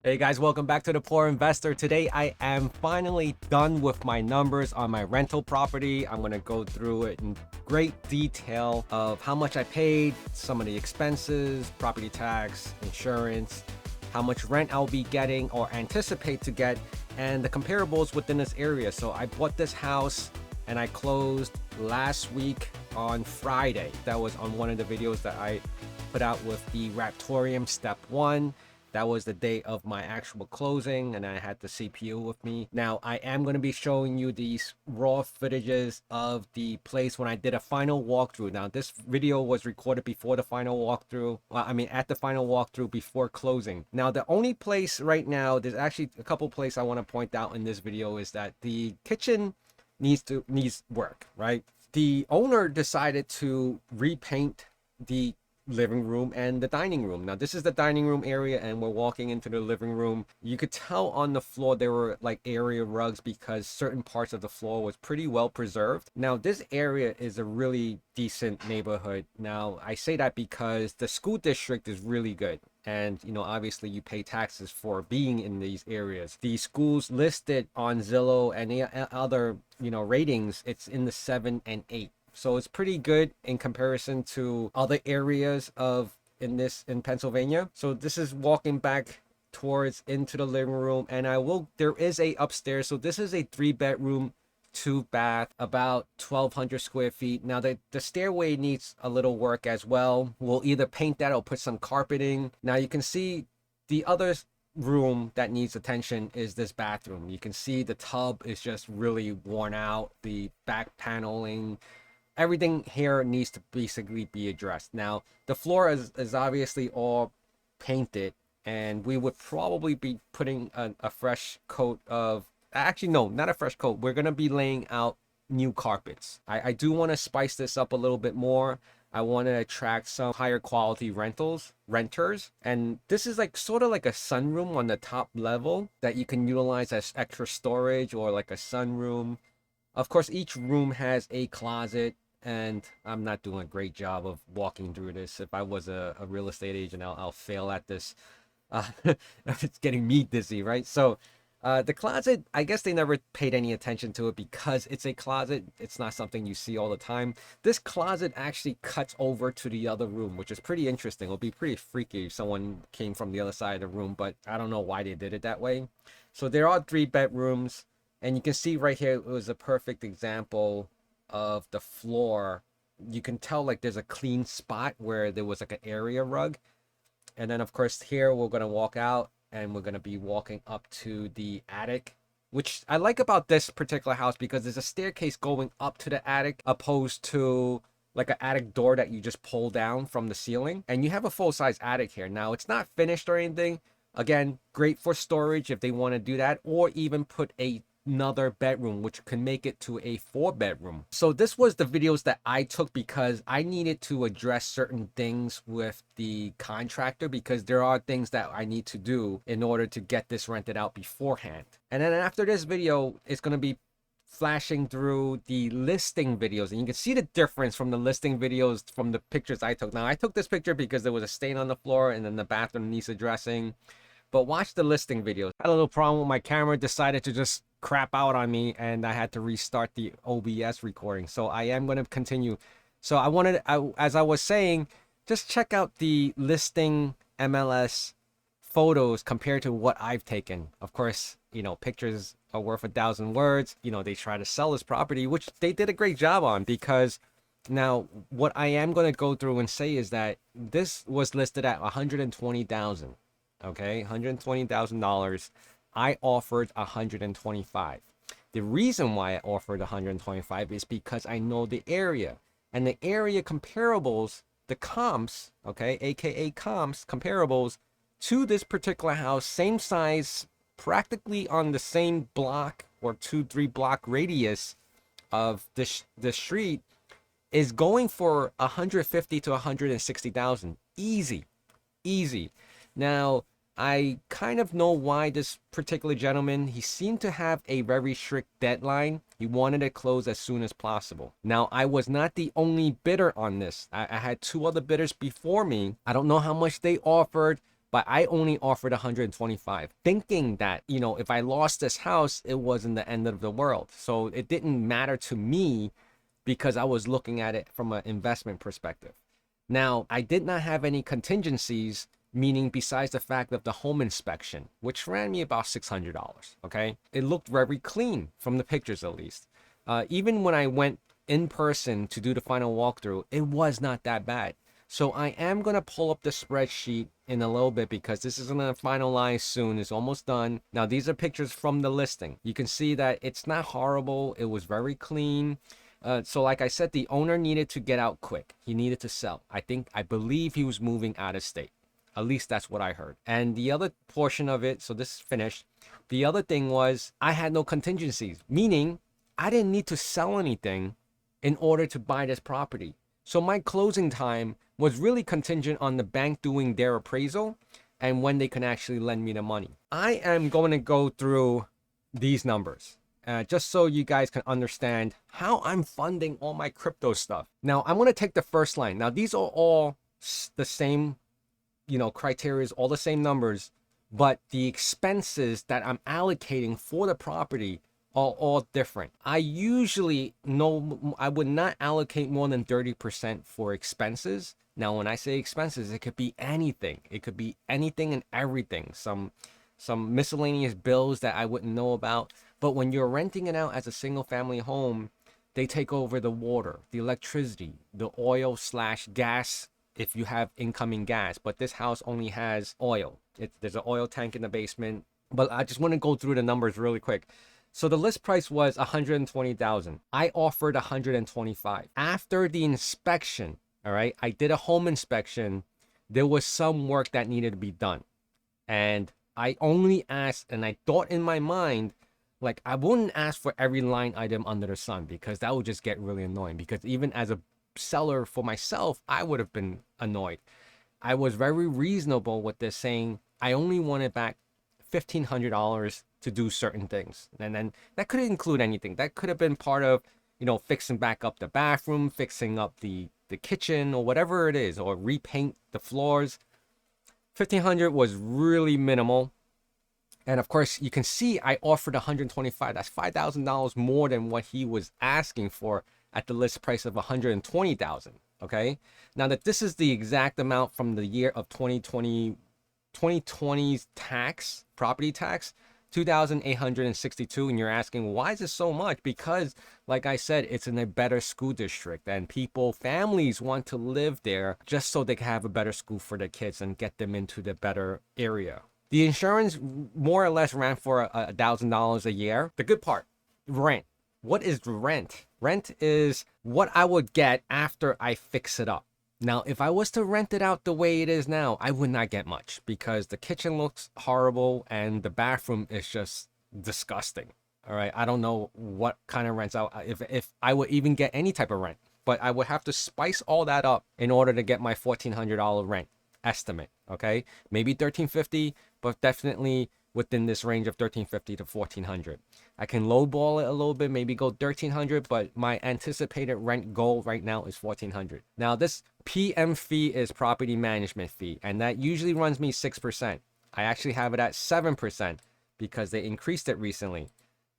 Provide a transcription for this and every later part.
Hey guys, welcome back to The Poor Investor. Today I am finally done with my numbers on my rental property. I'm going to go through it in great detail of how much I paid, some of the expenses, property tax, insurance, how much rent I'll be getting or anticipate to get, and the comparables within this area. So I bought this house and I closed last week on Friday. That was on one of the videos that I put out with the raptoreum step 1. That was the day of my actual closing, and I had the CPU with me. Now, I am going to be showing you these raw footages of the place when I did a final walkthrough. Now, this video was recorded before the final walkthrough. At the final walkthrough before closing. Now, the only place right now, there's actually a couple places I want to point out in this video, is that the kitchen needs work, right? The owner decided to repaint the living room and the dining room. Now this is the dining room area and we're walking into the living room. You could tell on the floor there were like area rugs because certain parts of the floor was pretty well preserved. Now this area is a really decent neighborhood. Now I say that because the school district is really good. And obviously you pay taxes for being in these areas. The schools listed on Zillow and the other ratings, it's in the 7 and 8. So it's pretty good in comparison to other areas in Pennsylvania. So this is walking back towards into the living room, and there is a upstairs. So this is a 3-bedroom, 2-bath, about 1,200 square feet. Now the stairway needs a little work as well. We'll either paint that or put some carpeting. Now you can see the other room that needs attention is this bathroom. You can see the tub is just really worn out. The back paneling, everything here needs to basically be addressed. Now the floor is obviously all painted, and we would probably be putting a fresh coat of, actually no, not a fresh coat, we're going to be laying out new carpets. I do want to spice this up a little bit more. I want to attract some higher quality renters, and this is like sort of like a sunroom on the top level that you can utilize as extra storage or like a sunroom. Of course, each room has a closet, and I'm not doing a great job of walking through this. If I was a real estate agent, I'll fail at this. It's getting me dizzy, right? So the closet, I guess they never paid any attention to it because it's a closet. It's not something you see all the time. This closet actually cuts over to the other room, which is pretty interesting. It'll be pretty freaky if someone came from the other side of the room, but I don't know why they did it that way. So there are 3 bedrooms. And you can see right here, it was a perfect example of the floor. You can tell like there's a clean spot where there was like an area rug. And then of course here we're going to walk out and we're going to be walking up to the attic, which I like about this particular house because there's a staircase going up to the attic opposed to like an attic door that you just pull down from the ceiling. And you have a full-size attic here. Now it's not finished or anything. Again, great for storage if they want to do that, or even put another bedroom, which can make it to a 4-bedroom. So this was the videos that I took because I needed to address certain things with the contractor, because there are things that I need to do in order to get this rented out beforehand. And then after this video, it's going to be flashing through the listing videos, and you can see the difference from the listing videos from the pictures I took. Now I took this picture because there was a stain on the floor and then the bathroom needs addressing, but watch the listing videos. I had a little problem with my camera, decided to just crap out on me, and I had to restart the OBS recording. So I am going to continue. So as I was saying, just check out the listing MLS photos compared to what I've taken. Of course, pictures are worth 1,000 words. They try to sell this property, which they did a great job on, because now what I am going to go through and say is that this was listed at $120,000. Okay, $120,000. I offered 125. The reason why I offered 125 is because I know the area, and the area comparables, the comps, okay, aka comps, comparables to this particular house, same size, practically on the same block or 2-3 block radius of the street, is going for 150 to 160,000. Easy. Now I kind of know why this particular gentleman, he seemed to have a very strict deadline. He wanted it closed as soon as possible. Now, I was not the only bidder on this. I had 2 other bidders before me. I don't know how much they offered, but I only offered 125, thinking that, you know, if I lost this house, it wasn't the end of the world. So it didn't matter to me because I was looking at it from an investment perspective. Now, I did not have any contingencies, meaning besides the fact of the home inspection, which ran me about $600. Okay. It looked very clean from the pictures, at least. Even when I went in person to do the final walkthrough, it was not that bad. So I am going to pull up the spreadsheet in a little bit because this is going to finalize soon. It's almost done. Now, these are pictures from the listing. You can see that it's not horrible. It was very clean. So like I said, the owner needed to get out quick. He needed to sell. I believe he was moving out of state. At least that's what I heard. And the other portion of it, so this is finished. The other thing was I had no contingencies, meaning I didn't need to sell anything in order to buy this property. So my closing time was really contingent on the bank doing their appraisal and when they can actually lend me the money. I am going to go through these numbers just so you guys can understand how I'm funding all my crypto stuff. Now, I'm going to take the first line. Now, these are all the same, you know, criteria, all the same numbers, but the expenses that I'm allocating for the property are all different. I usually know I would not allocate more than 30% for expenses. Now, when I say expenses, it could be anything. It could be anything and everything. Some miscellaneous bills that I wouldn't know about. But when you're renting it out as a single family home, they take over the water, the electricity, the oil / gas if you have incoming gas. But this house only has oil. There's an oil tank in the basement. But I just want to go through the numbers really quick. So the list price was $120,000. I offered $125,000. After the inspection, all right, I did a home inspection. There was some work that needed to be done. And I only asked, and I thought in my mind, like, I wouldn't ask for every line item under the sun because that would just get really annoying. Because even as a seller for myself, I would have been annoyed. I was very reasonable with this, saying I only wanted back $1,500 to do certain things. And then that could include anything. That could have been part of, you know, fixing back up the bathroom, fixing up the kitchen or whatever it is, or repaint the floors. $1,500 was really minimal. And of course, you can see I offered $125,000. That's $5,000 more than what he was asking for at the list price of $120,000. Okay. Now that this is the exact amount from the year of 2020's tax, property tax, $2,862, and you're asking, why is it so much? Because, like I said, it's in a better school district, and families want to live there just so they can have a better school for their kids and get them into the better area. The insurance more or less ran for $1,000 a year. The good part, rent. What is rent? Rent is what I would get after I fix it up. Now, if I was to rent it out the way it is now, I would not get much because the kitchen looks horrible and the bathroom is just disgusting. All right. I don't know what kind of rents out, if I would even get any type of rent, but I would have to spice all that up in order to get my $1,400 rent estimate. Okay. Maybe $1,350, but definitely within this range of $1,350 to $1,400. I can lowball it a little bit, maybe go $1,300, but my anticipated rent goal right now is $1,400. Now, this PM fee is property management fee, and that usually runs me 6%. I actually have it at 7% because they increased it recently.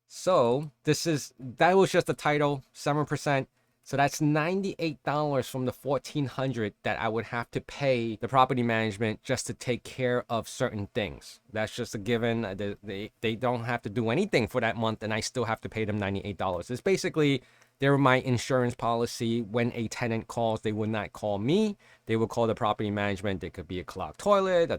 So that was just the title, 7%. So that's $98 from the $1,400 that I would have to pay the property management just to take care of certain things. That's just a given. They don't have to do anything for that month, and I still have to pay them $98. It's basically, they're my insurance policy. When a tenant calls, they would not call me. They would call the property management. It could be a clogged toilet, a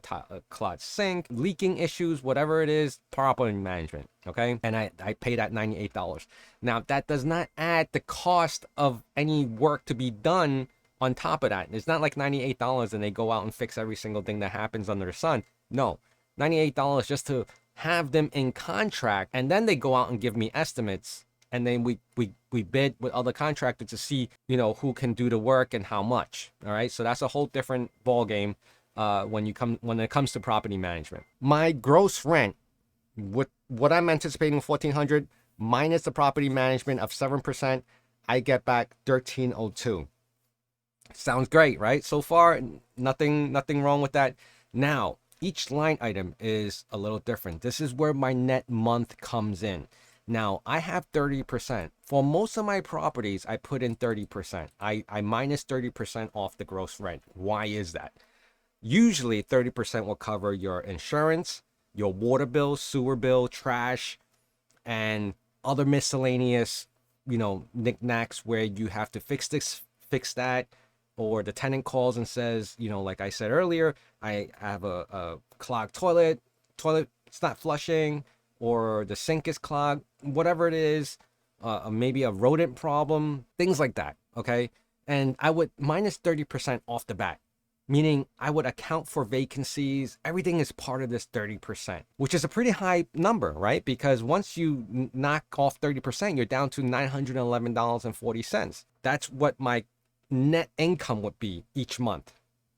clogged sink, leaking issues, whatever it is, property management, okay? And I pay that $98. Now, that does not add the cost of any work to be done on top of that. It's not like $98 and they go out and fix every single thing that happens under the sun. No, $98 just to have them in contract, and then they go out and give me estimates. And then we bid with other contractors to see, you know, who can do the work and how much. All right. So that's a whole different ball game when it comes to property management. My gross rent, what I'm anticipating, $1,400 minus the property management of 7%, I get back $1,302. Sounds great, right? So far, nothing wrong with that. Now, each line item is a little different. This is where my net month comes in. Now, I have 30%. For most of my properties, I put in 30%. I minus 30% off the gross rent. Why is that? Usually 30% will cover your insurance, your water bill, sewer bill, trash, and other miscellaneous, knickknacks where you have to fix this, fix that, or the tenant calls and says, like I said earlier, I have a clogged toilet it's not flushing, or the sink is clogged, whatever it is, maybe a rodent problem, things like that, okay? And I would minus 30% off the bat, meaning I would account for vacancies. Everything is part of this 30%, which is a pretty high number, right? Because once you knock off 30%, you're down to $911.40. That's what my net income would be each month.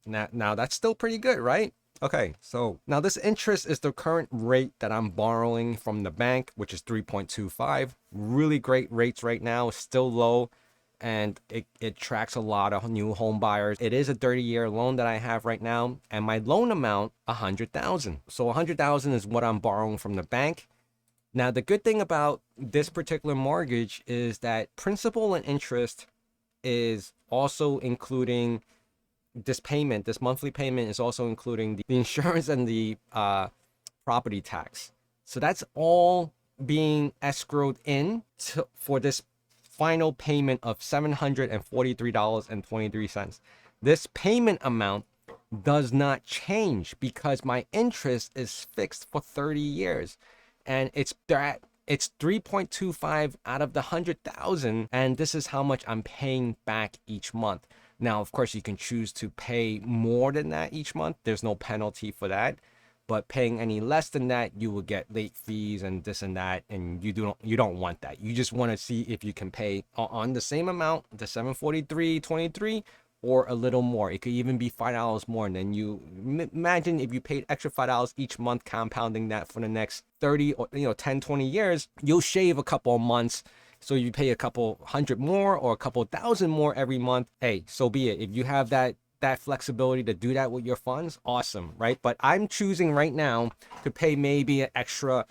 Now that's still pretty good, right? Okay, so now this interest is the current rate that I'm borrowing from the bank, which is 3.25. Really great rates right now, still low, and it tracks a lot of new home buyers. It is a 30-year loan that I have right now, and my loan amount, $100,000. So $100,000 is what I'm borrowing from the bank. Now, the good thing about this particular mortgage is that principal and interest is also including this monthly payment is also including the insurance and the property tax. So that's all being escrowed in for this final payment of $743.23. This payment amount does not change because my interest is fixed for 30 years. And it's 3.25 out of the 100,000, and this is how much I'm paying back each month. Now, of course, you can choose to pay more than that each month. There's no penalty for that. But paying any less than that, you will get late fees and this and that, and you don't want that. You just want to see if you can pay on the same amount, the $743.23, or a little more. It could even be $5 more. And then you imagine if you paid extra $5 each month, compounding that for the next 30 or 10, 20 years, you'll shave a couple of months. So you pay a couple hundred more or a couple thousand more every month. Hey, so be it. If you have that flexibility to do that with your funds, awesome, right? But I'm choosing right now to pay maybe an extra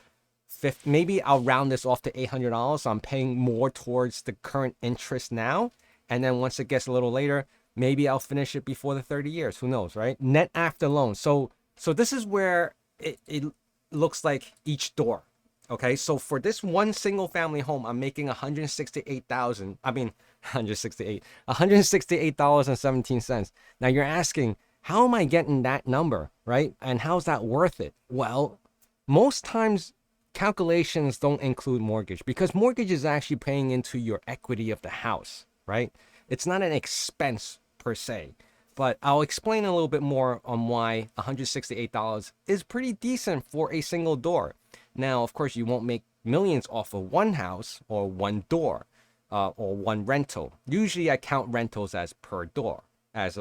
maybe I'll round this off to $800. So I'm paying more towards the current interest now. And then once it gets a little later, maybe I'll finish it before the 30 years. Who knows, right? Net after loan. So this is where it looks like each door. Okay, so for this one single family home, I'm making $168.17. Now you're asking, how am I getting that number, right? And how's that worth it? Well, most times calculations don't include mortgage because mortgage is actually paying into your equity of the house, right? It's not an expense per se, but I'll explain a little bit more on why $168 is pretty decent for a single door. Now, of course, you won't make millions off of one house or one door or one rental. Usually I count rentals as per door, as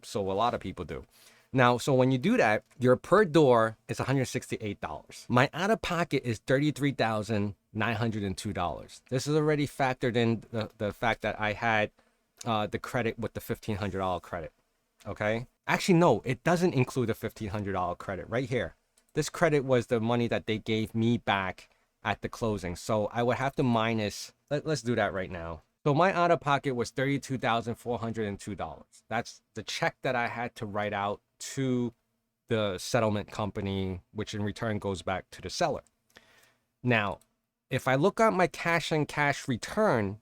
so a lot of people do. Now, so when you do that, your per door is $168. My out of pocket is $33,902. This is already factored in the fact that I had the credit with the $1,500 credit. Okay? Actually, no, it doesn't include the $1,500 credit right here. This credit was the money that they gave me back at the closing. So I would have to minus, let's do that right now. So my out of pocket was $32,402. That's the check that I had to write out to the settlement company, which in return goes back to the seller. Now, if I look at my cash and cash return,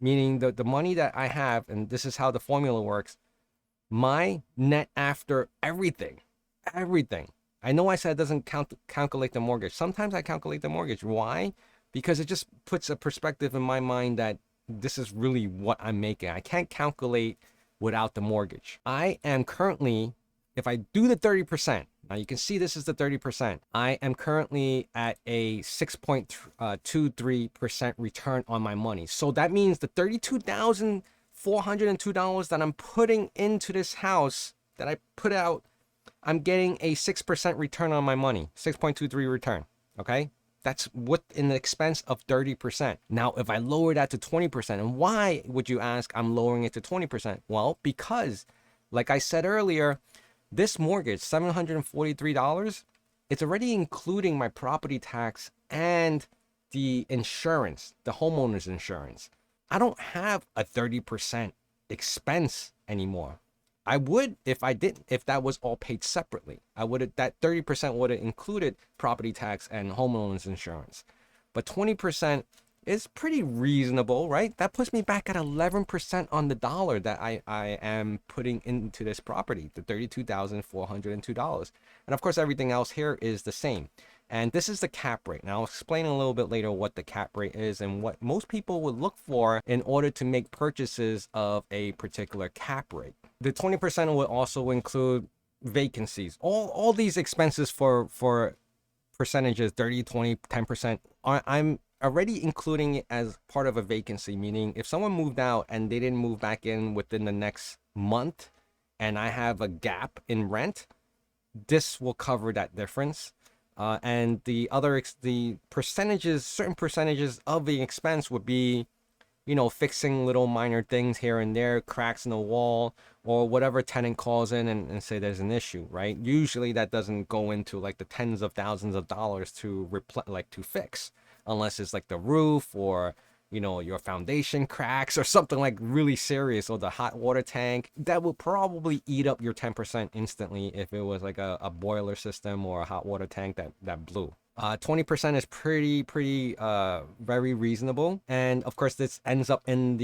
meaning the money that I have, and this is how the formula works, my net after everything. I know I said it doesn't calculate the mortgage. Sometimes I calculate the mortgage. Why? Because it just puts a perspective in my mind that this is really what I'm making. I can't calculate without the mortgage. I am currently, if I do the 30%, now you can see this is the 30%. I am currently at a 6.23% return on my money. So that means the $32,402 that I'm putting into this house that I put out, I'm getting a 6% return on my money, 6.23 return, okay? That's with an expense of 30%. Now, if I lower that to 20%, and why would you ask I'm lowering it to 20%? Well, because, like I said earlier, This mortgage, $743, it's already including my property tax and the insurance, the homeowner's insurance. I don't have a 30% expense anymore. I would if I didn't, if that was all paid separately. I would have, that 30% would have included property tax and homeowners insurance. But 20% is pretty reasonable, right? That puts me back at 11% on the dollar that I am putting into this property, the $32,402. And of course, everything else here is the same. And this is the cap rate. Now, I'll explain a little bit later what the cap rate is and what most people would look for in order to make purchases of a particular cap rate. The 20% will also include vacancies. All these expenses for percentages, 30, 20, 10%, I'm already including it as part of a vacancy, meaning if someone moved out and they didn't move back in within the next month and I have a gap in rent, this will cover that difference. And the percentages, certain percentages of the expense would be, fixing little minor things here and there, cracks in the wall, or whatever tenant calls in and say there's an issue, right? Usually that doesn't go into like the tens of thousands of dollars to to fix, unless it's like the roof or your foundation cracks or something like really serious, or the hot water tank. That will probably eat up your 10% instantly if it was like a boiler system or a hot water tank that blew. 20% is pretty very reasonable. And of course, this ends up in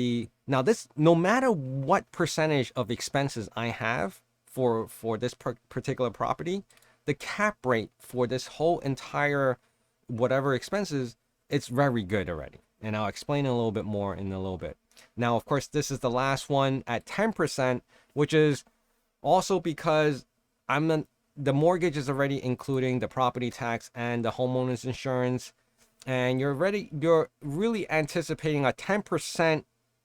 now this, no matter what percentage of expenses I have for this particular property, the cap rate for this whole entire whatever expenses, it's very good already. And I'll explain a little bit more in a little bit. Now, of course, this is the last one at 10%, which is also because the mortgage is already including the property tax and the homeowner's insurance. And you're really anticipating a 10%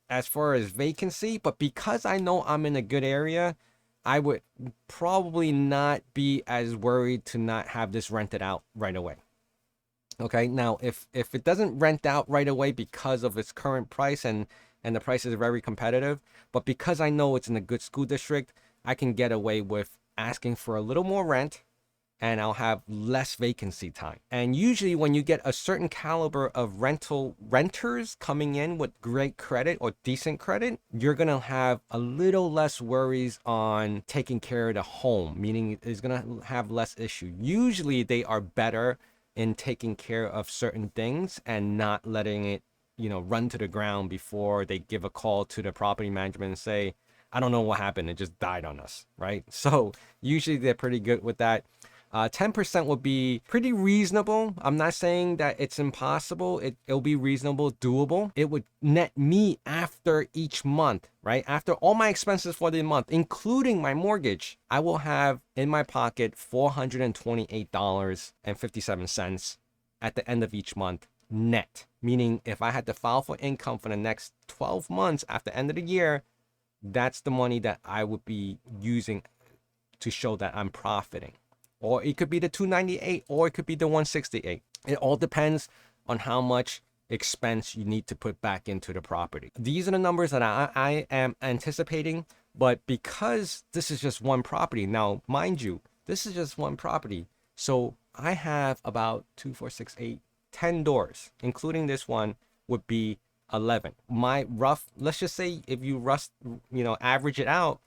as far as vacancy. But because I know I'm in a good area, I would probably not be as worried to not have this rented out right away. Okay, now if it doesn't rent out right away because of its current price and the price is very competitive, but because I know it's in a good school district, I can get away with asking for a little more rent and I'll have less vacancy time. And usually when you get a certain caliber of renters coming in with great credit or decent credit, you're gonna have a little less worries on taking care of the home, meaning it's gonna have less issue. Usually they are better in taking care of certain things and not letting it, run to the ground before they give a call to the property management and say, I don't know what happened, it just died on us, right? So usually they're pretty good with that. 10% would be pretty reasonable. I'm not saying that it's impossible. It'll be reasonable, doable. It would net me after each month, right? After all my expenses for the month, including my mortgage, I will have in my pocket $428.57 at the end of each month net. Meaning if I had to file for income for the next 12 months after the end of the year, that's the money that I would be using to show that I'm profiting. Or it could be the 298, or it could be the 168. It all depends on how much expense you need to put back into the property. These are the numbers that I am anticipating, but because this is just one property, now mind you, this is just one property. So I have about 2, 4, 6, 8, 10 doors, including this one would be 11. My rough, let's just say if you average it out,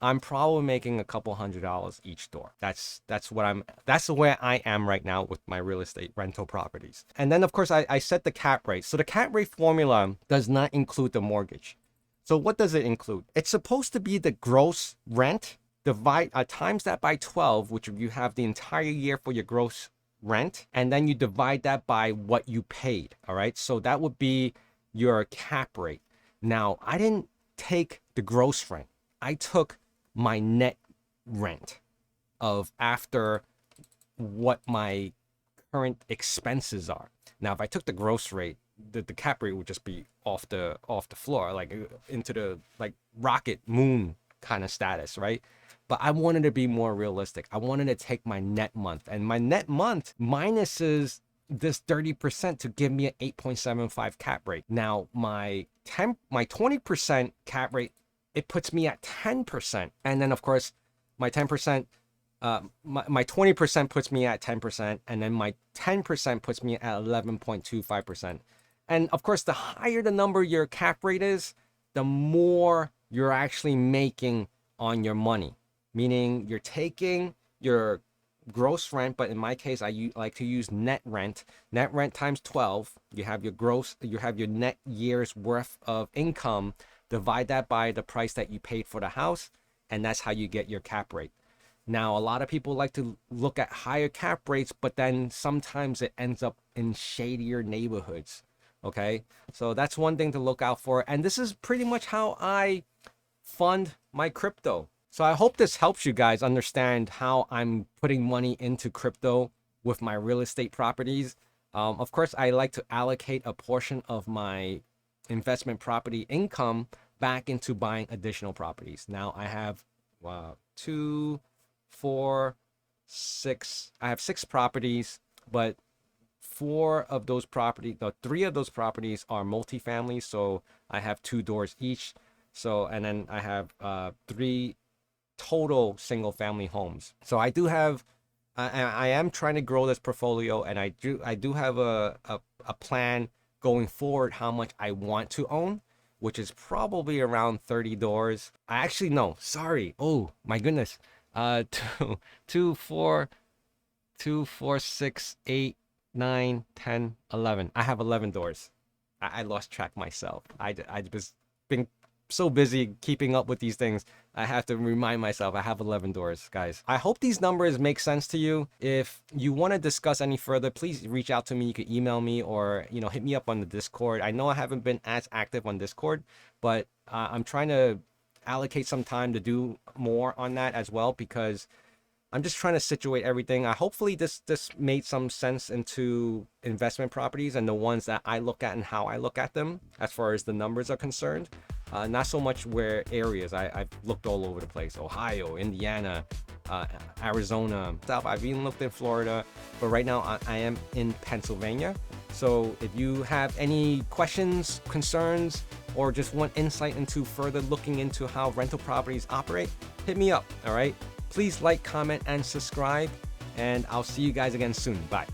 I'm probably making a couple $100 each door. That's where I am right now with my real estate rental properties. And then of course I set the cap rate. So the cap rate formula does not include the mortgage. So what does it include? It's supposed to be the gross rent, times that by 12, which you have the entire year for your gross rent, and then you divide that by what you paid. All right. So that would be your cap rate. Now, I didn't take the gross rent. I took my net rent of after what my current expenses are. Now, if I took the gross rate, the cap rate would just be off the floor, like into the rocket moon kind of status, right? But I wanted to be more realistic. I wanted to take my net month, and my net month minuses this 30% to give me an 8.75 cap rate. Now, my 20% cap rate, it puts me at 10%. And then of course, my 10%, my 20% puts me at 10%, and then my 10% puts me at 11.25%. And of course, the higher the number your cap rate is, the more you're actually making on your money. Meaning you're taking your gross rent, but in my case, I like to use net rent. Net rent times 12. You have your gross, you have your net year's worth of income. Divide that by the price that you paid for the house, and that's how you get your cap rate. Now, a lot of people like to look at higher cap rates, but then sometimes it ends up in shadier neighborhoods. Okay, so that's one thing to look out for. And this is pretty much how I fund my crypto. So I hope this helps you guys understand how I'm putting money into crypto with my real estate properties. Of course, I like to allocate a portion of my investment property income back into buying additional properties. Now I have 2, 4, 6. I have 6 properties, but 4 of those properties, no, 3 of those properties are multifamily. So I have 2 doors each. So, and then I have 3 total single family homes. So I do have, I am trying to grow this portfolio, and I do have a plan going forward how much I want to own, which is probably around 30 doors. I actually, no, sorry. Oh my goodness. 2, 4, 6, 8, 9, 10, 11. I have 11 doors. I lost track myself. I was been so busy keeping up with these things. I have to remind myself I have 11 doors, guys. I hope these numbers make sense to you. If you want to discuss any further, please reach out to me. You can email me, or hit me up on the Discord. I know I haven't been as active on Discord, but I'm trying to allocate some time to do more on that as well, because I'm just trying to situate everything. Hopefully this made some sense into investment properties and the ones that I look at and how I look at them as far as the numbers are concerned. Not so much where areas. I've looked all over the place. Ohio, Indiana, Arizona, South. I've even looked in Florida. But right now I am in Pennsylvania. So if you have any questions, concerns, or just want insight into further looking into how rental properties operate, hit me up, all right? Please like, comment, and subscribe, and I'll see you guys again soon. Bye.